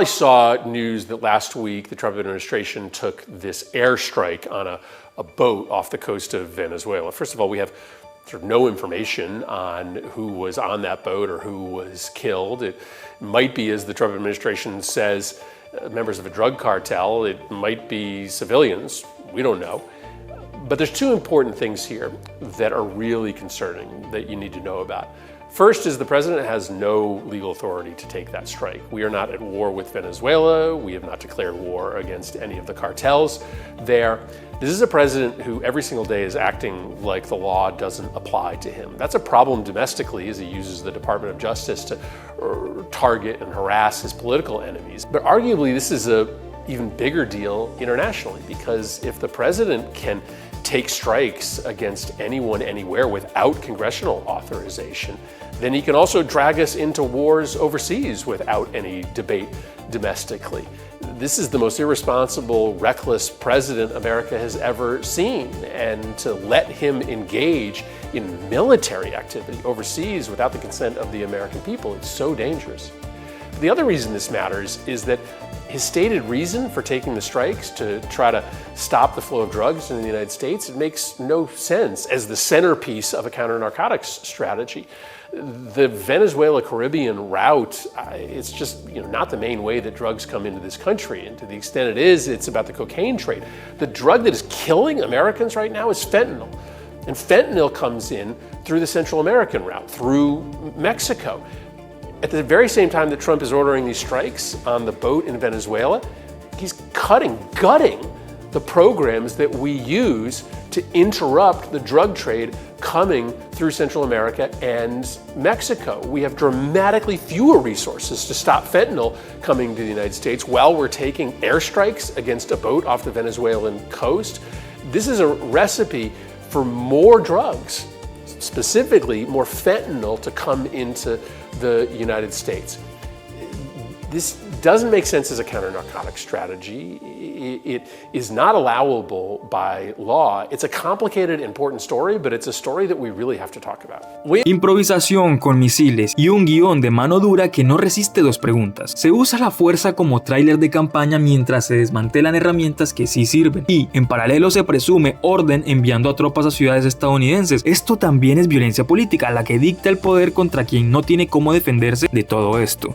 I saw news that last week the Trump administration took this airstrike on a boat off the coast of Venezuela. First of all, we have sort of no information on who was on that boat or who was killed. It might be, as the Trump administration says, members of a drug cartel. It might be civilians. We don't know. But there's two important things here that are really concerning that you need to know about. First is the president has no legal authority to take that strike. We are not at war with Venezuela. We have not declared war against any of the cartels there. This is a president who every single day is acting like the law doesn't apply to him. That's a problem domestically as he uses the Department of Justice to target and harass his political enemies. But arguably this is an even bigger deal internationally, because if the president can take strikes against anyone anywhere without congressional authorization, then he can also drag us into wars overseas without any debate domestically. This is the most irresponsible, reckless president America has ever seen, and to let him engage in military activity overseas without the consent of the American people is so dangerous. The other reason this matters is that his stated reason for taking the strikes to try to stop the flow of drugs in the United States, it makes no sense as the centerpiece of a counter-narcotics strategy. The Venezuela-Caribbean route, it's just not the main way that drugs come into this country. And to the extent it is, it's about the cocaine trade. The drug that is killing Americans right now is fentanyl. And fentanyl comes in through the Central American route, through Mexico. At the very same time that Trump is ordering these strikes on the boat in Venezuela, he's gutting the programs that we use to interrupt the drug trade coming through Central America and Mexico. We have dramatically fewer resources to stop fentanyl coming to the United States while we're taking airstrikes against a boat off the Venezuelan coast. This is a recipe for more drugs, specifically more fentanyl, to come into the United States. This doesn't make sense as a counter-narcotic strategy. It is not allowable by law. It's a complicated, important story, but it's a story that we really have to talk about. Improvisación con misiles y un guión de mano dura que no resiste dos preguntas. Se usa la fuerza como tráiler de campaña mientras se desmantelan herramientas que sí sirven. Y, en paralelo, se presume orden enviando a tropas a ciudades estadounidenses. Esto también es violencia política, la que dicta el poder contra quien no tiene cómo defenderse de todo esto.